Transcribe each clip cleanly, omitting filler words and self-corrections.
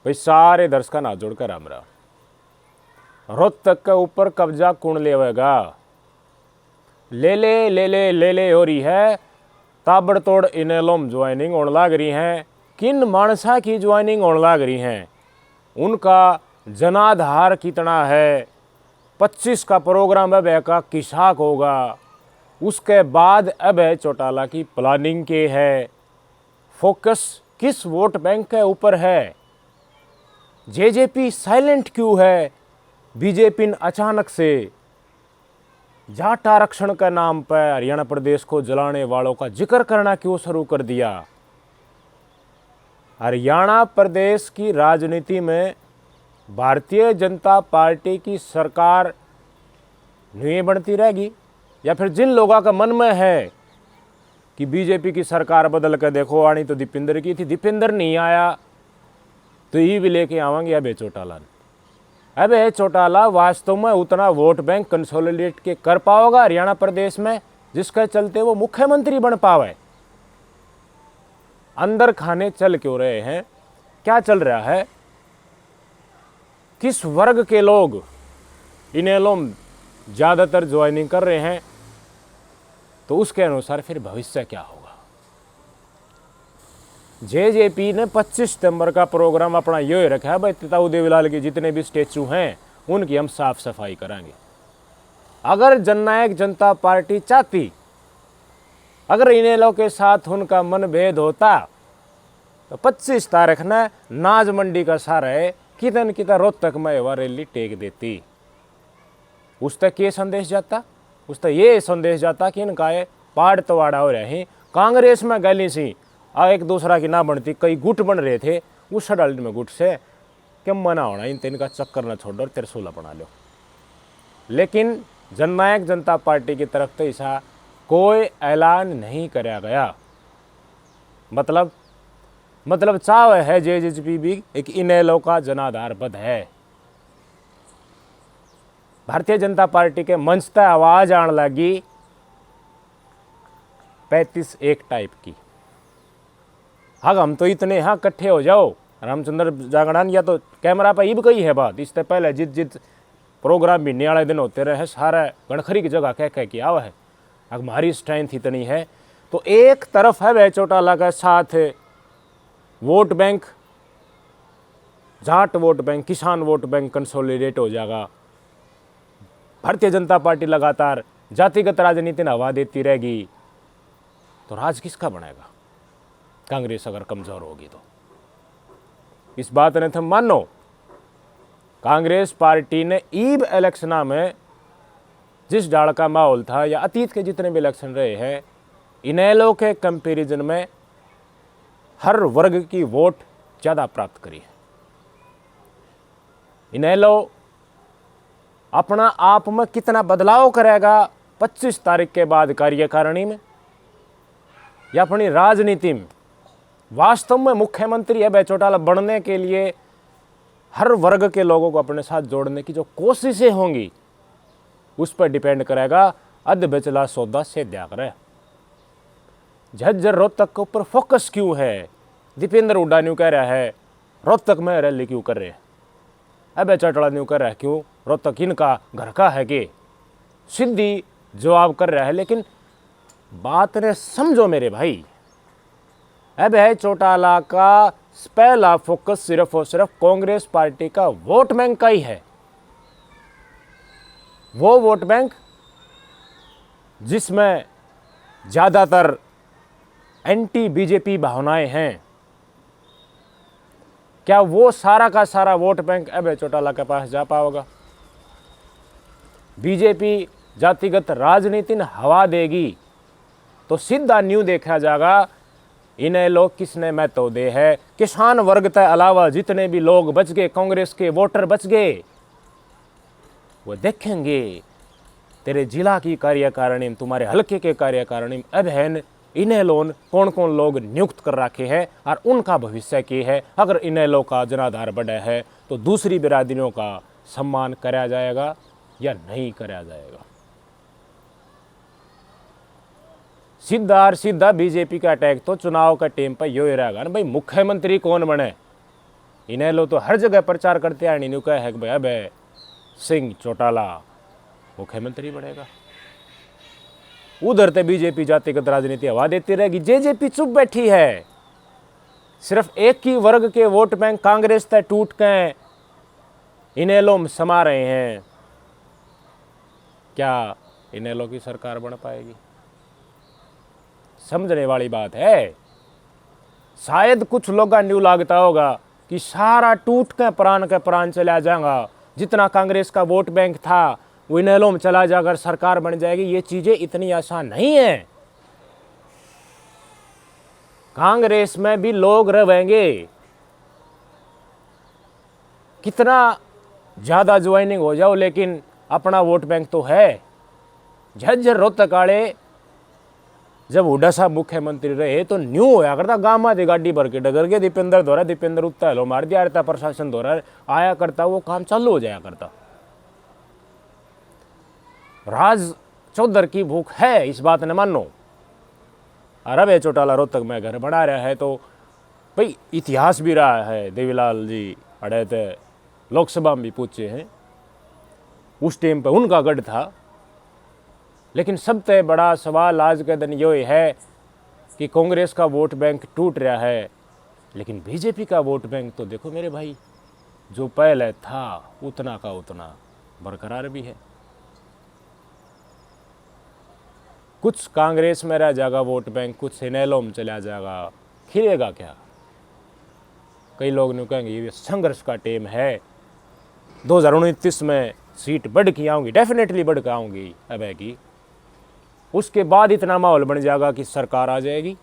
भाई सारे दर्शकों हाथ जोड़कर राम राम। रोहतक के ऊपर कब्जा कौन लेवेगा? ले ले ले ले ले ले हो रही है। ताबड़तोड़ इनेलोम ज्वाइनिंग होने लग रही हैं। किन मानसा की ज्वाइनिंग होने लग रही हैं? उनका जनाधार कितना है? 25 का प्रोग्राम अब का किसाक होगा। उसके बाद अब चौटाला की प्लानिंग के है। फोकस किस वोट बैंक के ऊपर है? जेजेपी साइलेंट क्यों है? बीजेपी ने अचानक से जाट आरक्षण के नाम पर हरियाणा प्रदेश को जलाने वालों का जिक्र करना क्यों शुरू कर दिया? हरियाणा प्रदेश की राजनीति में भारतीय जनता पार्टी की सरकार नहीं बनती रहेगी, या फिर जिन लोगों का मन में है कि बीजेपी की सरकार बदल कर देखो, आनी तो दीपेंद्र की थी, दीपेंद्र नहीं आया तो ये भी लेके आवांगे अब चौटाला। अब चौटाला वास्तव में उतना वोट बैंक कंसोलिडेट के कर पाओगा हरियाणा प्रदेश में जिसके चलते वो मुख्यमंत्री बन पावे। अंदर खाने चल क्यों रहे हैं? क्या चल रहा है? किस वर्ग के लोग इनेलोम ज़्यादातर ज्वाइनिंग कर रहे हैं, तो उसके अनुसार फिर भविष्य क्या होगा? जेजेपी ने 25 सितंबर का प्रोग्राम अपना ये रखा है, भाई ताऊ देवीलाल के जितने भी स्टैचू हैं उनकी हम साफ सफाई करेंगे। अगर जननायक जनता पार्टी चाहती, अगर इनेलो के साथ उनका मनभेद होता, तो 25 तारीख ने नाज मंडी का सारा कितन कितना रोहतक में वह रैली टेक देती। उस तक ये संदेश जाता, उस तक ये संदेश जाता कि इनका पाड़ तवाड़ा हो रहे। कांग्रेस में गली सी एक दूसरा की ना बनती, कई गुट बन रहे थे, उस डाल्टी में गुट से क्या मना होना, इन तीन का चक्कर ना छोड़ और तिरसुला बना लो। लेकिन जननायक जनता पार्टी की तरफ तो ऐसा कोई ऐलान नहीं कराया गया। मतलब चाव है जेजेपी भी एक इनेलो का जनाधार बद है। भारतीय जनता पार्टी के मंच तक आवाज आने लगी 35-1 टाइप की। हाँ हम तो इतने हाँ इकट्ठे हो जाओ। रामचंद्र जागड़ान या तो कैमरा पर इब कही है बात, इससे पहले जित प्रोग्राम भी वाले दिन होते रहे सारा गणखरी की जगह कह के आवा है। हमारी स्ट्रेंथ इतनी है, तो एक तरफ है वह चौटाला के साथ vote bank, Jat vote bank, किसान वोट बैंक कंसोलिडेट हो जाएगा। भारतीय जनता पार्टी लगातार जातिगत राजनीति में हवा देती रहेगी, तो राज किसका बनेगा? कांग्रेस अगर कमजोर होगी तो इस बात ने तुम मानो। कांग्रेस पार्टी ने ईब इलेक्शना में जिस डाल का माहौल था, या अतीत के जितने भी इलेक्शन रहे हैं, इनेलो के कंपैरिजन में हर वर्ग की वोट ज़्यादा प्राप्त करी है। इनेलो अपना आप में कितना बदलाव करेगा 25 तारीख के बाद कार्यकारिणी में, या अपनी राजनीति में वास्तव में मुख्यमंत्री अब चौटाला बनने के लिए हर वर्ग के लोगों को अपने साथ जोड़ने की जो कोशिशें होंगी उस पर डिपेंड करेगा। अध बेचला सौदा से त्याग रहे। झज्जर रोहतक के ऊपर फोकस क्यों है? दीपेंद्र हुड्डा न्यू कह रहा है रोहतक में रैली क्यों कर रहे हैं? अब चौटाला न्यू कर रहा है क्यों? रोहतक इनका घर का है कि? सीधी जवाब कर रहा है। लेकिन बात ने समझो मेरे भाई, अब है चौटाला का पहला फोकस सिर्फ और सिर्फ कांग्रेस पार्टी का वोट बैंक का ही है। वो वोट बैंक जिसमें ज्यादातर एंटी बीजेपी भावनाएं हैं, क्या वो सारा का सारा वोट बैंक अब चौटाला के पास जा पाएगा? बीजेपी जातिगत राजनीति ने हवा देगी तो सीधा न्यू देखा जाएगा इन्हें लोग किसने महत्व दे है। किसान वर्ग के अलावा जितने भी लोग बच गए, कांग्रेस के वोटर बच गए, वो देखेंगे तेरे जिला की कार्यकारिणी, तुम्हारे हल्के के कार्यकारिणी अब है इन्हें लोग कौन कौन लोग नियुक्त कर रखे हैं और उनका भविष्य क्या है। अगर इन्हें लोग का जनाधार बढ़ा है तो दूसरी बिरादरियों का सम्मान कराया जाएगा या नहीं कराया जाएगा? सीधा बीजेपी का अटैक तो चुनाव का टाइम पर यो ही रहेगा ना भाई, मुख्यमंत्री कौन बने? इनेलो तो हर जगह प्रचार करते हैं, नहीं कहा है कि भाई अब सिंह चौटाला मुख्यमंत्री बनेगा। उधर तो बीजेपी जातिगत राजनीति हवा देती रहेगी, जेजेपी चुप बैठी है। सिर्फ एक ही वर्ग के वोट बैंक कांग्रेस तय टूट के इनेलो समा रहे हैं। क्या इनेलो की सरकार बन पाएगी? समझने वाली बात है। शायद कुछ लोग का न्यू लागता होगा कि सारा टूट के प्राण चला जाएगा, जितना कांग्रेस का वोट बैंक था वो इनेलो में चला जाकर सरकार बन जाएगी। ये चीजें इतनी आसान नहीं है। कांग्रेस में भी लोग रहेंगे, कितना ज्यादा ज्वाइनिंग हो जाओ लेकिन अपना वोट बैंक तो है। झज्जर रोहतक वाले जब हुड्डा साहब मुख्यमंत्री रहे तो न्यू होया करता, गाँव में गाड़ी भर के डगर के दीपेंद्र उत्ता हेलो मार दिया रहता, प्रशासन द्वारा आया करता, वो काम चालू हो जाया करता। राज चौधर की भूख है, इस बात ने मानो। अरब चौटाला रोहतक में घर बना रहा है तो भाई इतिहास भी रहा है। देवीलाल जी अड़े लोकसभा में भी पूछे हैं, उस टाइम पे उनका गढ़ था। लेकिन सबसे बड़ा सवाल आज के दिन ये है कि कांग्रेस का वोट बैंक टूट रहा है, लेकिन बीजेपी का वोट बैंक तो देखो मेरे भाई, जो पहले था उतना का उतना बरकरार भी है। कुछ कांग्रेस में रह जाएगा वोट बैंक, कुछ इनेलो में चला जाएगा, खिलेगा क्या? कई लोग ने कहेंगे ये संघर्ष का टाइम है, 2029 में सीट बढ़ के आऊँगी, डेफिनेटली बढ़ के आऊँगी अब है कि उसके बाद इतना माहौल बन जाएगा कि सरकार आ जाएगी।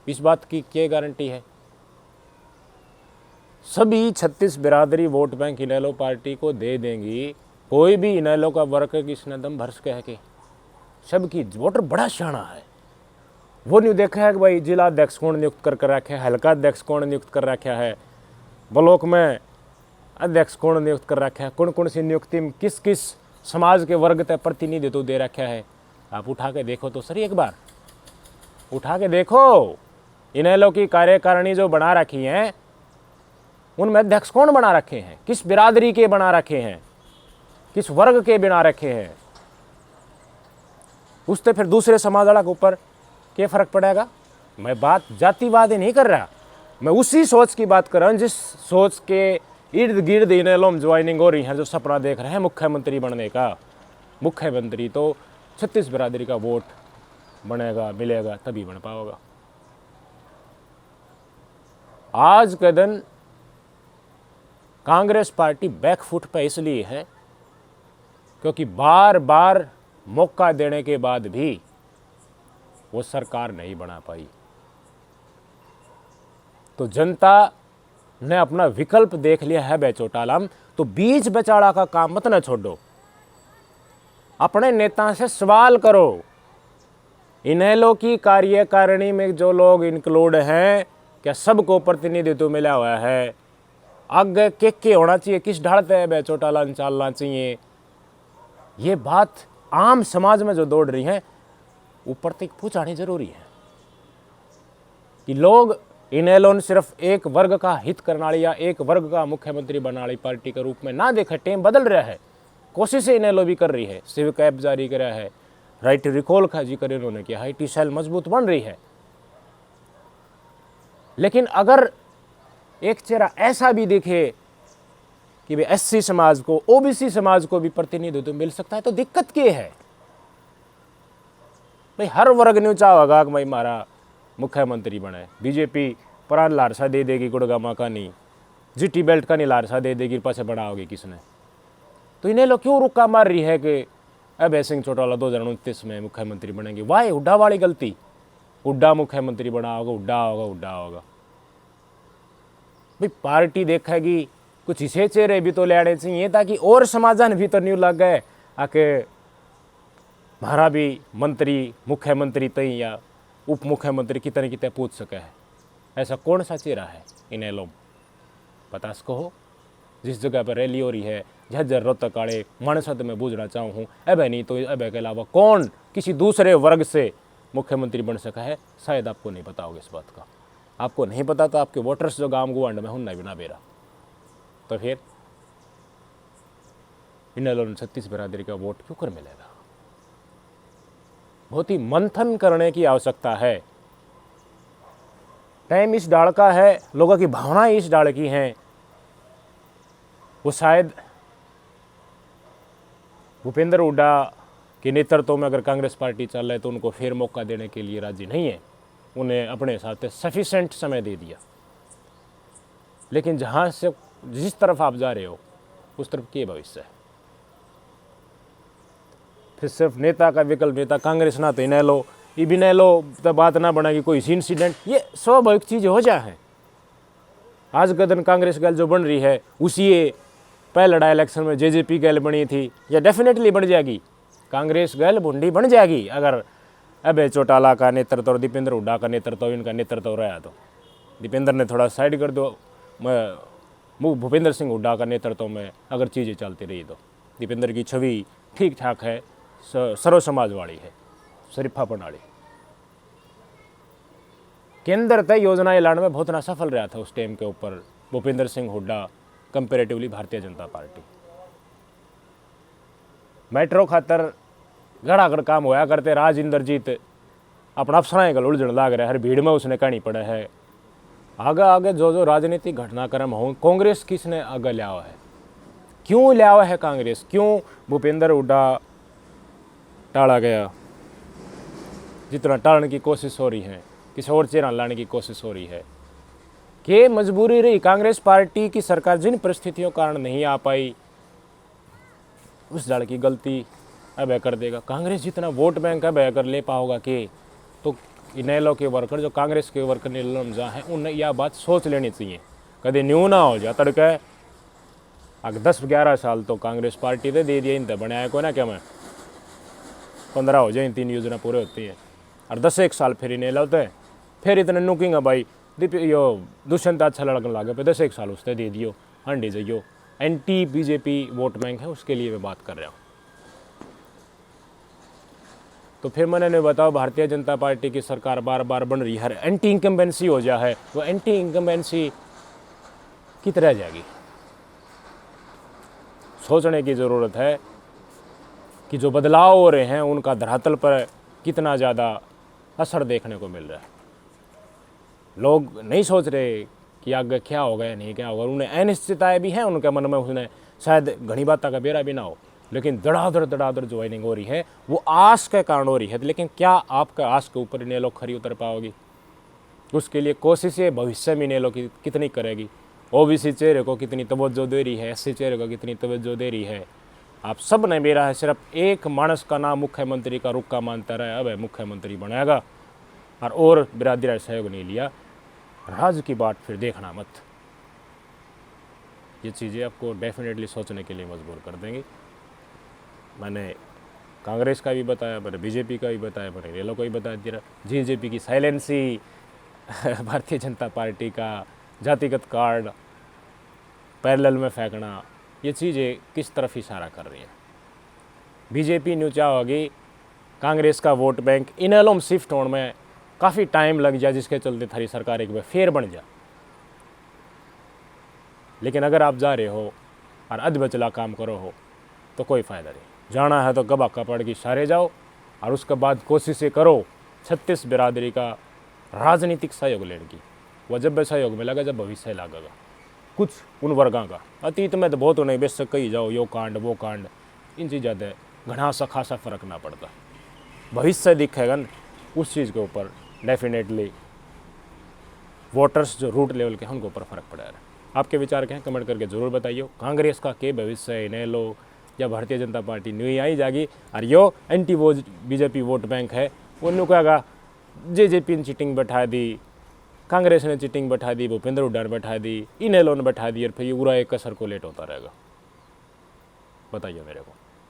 इस बात की क्या गारंटी है? सभी 36 बिरादरी वोट बैंक इनेलो पार्टी को दे देंगी। कोई भी इनेलो का वर्कर किसने दम भर कह के, सबकी वोटर बड़ा शाना है। वो नहीं देखा है कि भाई जिला अध्यक्ष कौन नियुक्त कर रखा है, हल्का अध्यक्ष कौन नियुक्त कर रखा है, ब्लॉक में अध्यक्ष कौन नियुक्त कर रखा है, कौन कौन सी नियुक्ति में किस किस समाज के वर्ग तक प्रतिनिधित्व दे रखा है। आप उठा के देखो तो सर, एक बार उठा के देखो। इनेलो की कार्यकारिणी जो बना रखी हैं उनमें अध्यक्ष कौन बना रखे हैं, किस बिरादरी के बना रखे हैं, किस वर्ग के बना रखे हैं। उससे फिर दूसरे समाज वाला के ऊपर क्या फर्क पड़ेगा? मैं बात जातिवाद नहीं कर रहा, मैं उसी सोच की बात कर रहा हूँ जिस सोच के इर्द गिर्द इनेलो में ज्वाइनिंग हो रही है, जो सपना देख रहे हैं मुख्यमंत्री बनने का। मुख्यमंत्री तो 36 बिरादरी का वोट बनेगा, मिलेगा तभी बन पाओगा। आज के दिन कांग्रेस पार्टी बैकफुट पे इसलिए है क्योंकि बार बार मौका देने के बाद भी वो सरकार नहीं बना पाई। तो जनता ने अपना विकल्प देख लिया है बे चौटाला में, तो बीच बेचारा का काम मत न छोड़ो। अपने नेता से सवाल करो। इनेलो की कार्यकारिणी में जो लोग इंक्लूड हैं, क्या सबको प्रतिनिधित्व मिला हुआ है? आगे के होना चाहिए, किस ढालते है बे चौटाला चलना चाहिए? ये बात आम समाज में जो दौड़ रही है ऊपर तक पहुंचानी जरूरी है कि लोग इनेलो ने सिर्फ एक वर्ग का हित करने वाली या एक वर्ग का मुख्यमंत्री बनाने वाली पार्टी के रूप में ना देखे। टेम बदल रहा है, कोशिशें इनेलो भी कर रही है, सिविक ऐप जारी करा है, राइट रिकॉल का जिक्र इन्होंने किया है, टी सेल मजबूत बन रही है। लेकिन अगर एक चेहरा ऐसा भी दिखे कि भाई एससी समाज को, ओबीसी समाज को भी प्रतिनिधित्व मिल सकता है, तो दिक्कत क्या है भाई? हर वर्ग ने चाहेगा कि भाई हमारा मुख्यमंत्री बने। बीजेपी प्राण लारसा दे देगी गुड़गामा का नहीं, जीटी बेल्ट का नहीं लारसा दे देगी, पासे बढ़ाओगी किसने? तो इन्हें लोग क्यों रुका मार रही है कि अब सिंह चौटाला 2029 में मुख्यमंत्री बनेंगे? वाह, हुड्डा वाली गलती, हुड्डा मुख्यमंत्री बना होगा, हुड्डा होगा, हुड्डा होगा। भाई पार्टी देखेगी, कुछ इसे चेहरे भी तो ले आने चाहिए ताकि और समाधान भी तो नहीं लग गए आके हमारा भी मंत्री मुख्यमंत्री तय या उप मुख्यमंत्री कितने कितने पूछ सके है। ऐसा कौन सा चेहरा है इनेलो? पता सको हो जिस जगह पर रैली हो रही है झज्जर रोहतक वाले मानसद में बूझना चाहूँ हूँ, अब नहीं तो अब के अलावा कौन किसी दूसरे वर्ग से मुख्यमंत्री बन सका है? शायद आपको नहीं पता होगा इस बात का। आपको नहीं पता तो आपके वोटर्स जो गांव गुआंड में हुन बिना बेरा, तो फिर इन लोगों 36 बिरादरी का वोट क्यों कर मिलेगा? बहुत ही मंथन करने की आवश्यकता है। टाइम इस डाल का है, लोगों की भावनाएं इस डाल की हैं। वो शायद भूपेंद्र हुड्डा के नेतृत्व में अगर कांग्रेस पार्टी चल रहा है तो उनको फिर मौका देने के लिए राजी नहीं है, उन्हें अपने साथ सफिशेंट समय दे दिया। लेकिन जहाँ से जिस तरफ आप जा रहे हो उस तरफ के भविष्य है। फिर सिर्फ नेता का विकल्प, नेता कांग्रेस ना तो इन्हें लो, ये भी नहीं लो तो बात ना बना कि कोई इंसिडेंट, ये स्वाभाविक चीज़ हो जा है। आज का दिन कांग्रेस गैल जो बन रही है उसी पहले इलेक्शन में जेजेपी गैल बनी थी, या डेफिनेटली बन जाएगी। कांग्रेस गैल भुंडी बन जाएगी अगर अब चौटाला का नेतृत्व और दीपेंद्र हुड्डा का नेतृत्व, इनका नेतृत्व रहा तो। दीपेंद्र ने थोड़ा साइड कर दो, भूपेंद्र सिंह हुड्डा का नेतृत्व में अगर चीज़ें चलती रही तो दीपेंद्र की छवि ठीक ठाक है, सर्व समाज वाली है, शरीफा प्रणाली। केंद्र तय योजनाएं लाने में बहुत ना सफल रहा था उस टाइम के ऊपर Bhupendra Singh Hooda comparatively Bharatiya Janata party. Metro खातर घड़ाघड़ काम होया करते, राज इंद्रजीत अपना अफसराएं गल उलझन लाग रहा है, हर भीड़ में उसने कहनी पड़ा है। आगे आगे जो जो राजनीतिक घटनाक्रम हो, कांग्रेस किसने आगे लिया हुआ है, क्यों लिया हुआ है कांग्रेस, क्यों भूपेंद्र हुड्डा टाला गया, जितना टालने की कोशिश हो रही है, किसी और चेहरा लाने की कोशिश हो रही है, कि मजबूरी रही कांग्रेस पार्टी की सरकार जिन परिस्थितियों के कारण नहीं आ पाई, उस दल की गलती अब कर देगा। कांग्रेस जितना वोट बैंक अब अगर ले पाओगा कि तो इनेलो के वर्कर जो कांग्रेस के वर्कर नीलम जहाँ हैं उन्हें यह बात सोच लेनी चाहिए, कभी न्यू ना हो जा तड़के अगर 10-11 साल तो कांग्रेस पार्टी दे दिया इन बनाया को ना, क्या मैं 15 हो जाए 3 योजना पूरे होती है, और 10-1 साल फिर इन्हें होते हैं, फिर इतने नुकिंग भाई यो दुष्यंत अच्छा लड़कन लागे पे 10-1 साल उससे दे दियो, हंडी जाइयो। एंटी बीजेपी वोट बैंक है, उसके लिए मैं बात कर रहा हूँ। तो फिर मैंने बताओ भारतीय जनता पार्टी की सरकार बार बार बन रही है, एंटी इनकम्बेंसी हो जा है, वो एंटी इनकम्बेंसी की तरह जाएगी। सोचने की ज़रूरत है कि जो बदलाव हो रहे हैं उनका धरातल पर कितना ज़्यादा असर देखने को मिल रहा है। लोग नहीं सोच रहे कि आगे क्या होगा या नहीं क्या होगा, उन्हें अनिश्चितताएं भी हैं उनके मन में, उसने शायद घनी बात का बेरा भी ना हो, लेकिन धड़ाधड़ ज्वाइनिंग हो रही है, वो आस के कारण हो रही है। लेकिन क्या आपका आस के ऊपर इन्हें लोग खरी उतर पाओगी? उसके लिए कोशिशें भविष्य में इन्हें लोग कितनी करेगी? ओबीसी चेहरे को कितनी तवज्जो दे रही है, एससी चेहरे को कितनी तवज्जो दे रही है? आप सब ने मेरा है सिर्फ एक मानस का नाम मुख्यमंत्री का रुक्का मानता रहा, अब मुख्यमंत्री बनाएगा और बिरादरी सहयोग नहीं लिया, राज की बात फिर देखना मत। ये चीज़ें आपको डेफिनेटली सोचने के लिए मजबूर कर देंगी। मैंने कांग्रेस का भी बताया, मैंने बीजेपी का भी बताया, मैंने रेलो को भी बता दिया। जेजेपी की साइलेंसी, भारतीय जनता पार्टी का जातिगत कार्ड पैरेलल में फेंकना, ये चीज़ें किस तरफ इशारा कर रही हैं? बीजेपी न्यू चाहोगी कांग्रेस का वोट बैंक इनेलोम शिफ्ट होने में काफ़ी टाइम लग जाए, जिसके चलते थारी सरकार एक बार फेर बन जाए। लेकिन अगर आप जा रहे हो और अध बचला काम करो हो तो कोई फ़ायदा नहीं। जाना है तो गबा कपड़ की सारे जाओ और उसके बाद कोशिशें करो 36 बिरादरी का राजनीतिक सहयोग लेने की। वह जब भी सहयोग मिलेगा जब भविष्य लगेगा कुछ उन वर्गों का। अतीत में तो बहुत नहीं, बेशक कही जाओ यो कांड वो कांड, इन चीज़ ज़्यादा घना सा खासा फर्क ना पड़ता। भविष्य दिखेगा न उस चीज़ के ऊपर डेफिनेटली वोटर्स जो रूट लेवल के हैं उनके ऊपर फ़र्क पड़ेगा। आपके विचार क्या हैं कमेंट करके ज़रूर बताइए। कांग्रेस का के भविष्य है, इन्हें लो या भारतीय जनता पार्टी न्यू आई जाएगी और यो एंटी वो बीजेपी वोट बैंक है उन्होंने कहेगा जेजेपी ने चीटिंग बैठा दी, कांग्रेस ने चीटिंग बैठा दी, भूपेंद्र हुड्डा ने बैठा दी, इनेलो ने बैठा दी और फिर ये पूरा एक सर्कुलेट होता रहेगा। बताइए मेरे को।